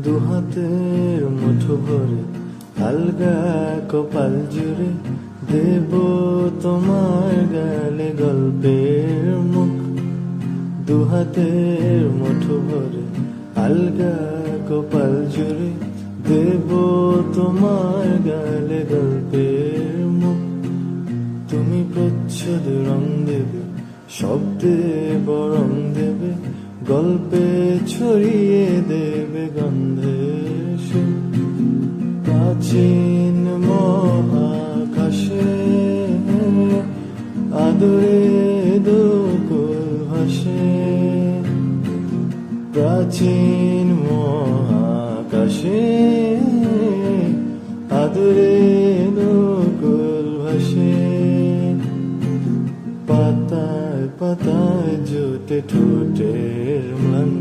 দুহাতের মুঠো ভরে আলগা কপাল জুড়ে দেব তোমার গালে গল্পের মুখ। দুহাতের মুঠো ভরে আলগা কপাল জুড়ে দেব তোমার গালে গল্পের মুখ। তুমি প্রচ্ছদ রং দেবে, শব্দে বরং দেবে, গল্পে ছড়িয়ে দেবে গন্ধের সুর। প্রাচীন মহাকাশে আদরে দুকুল ভাসে, প্রাচীন মহাকাশে আদরে দুকুল ভাসে। পাতায় পাতায় জুটে ঠোঁটের ম্লান।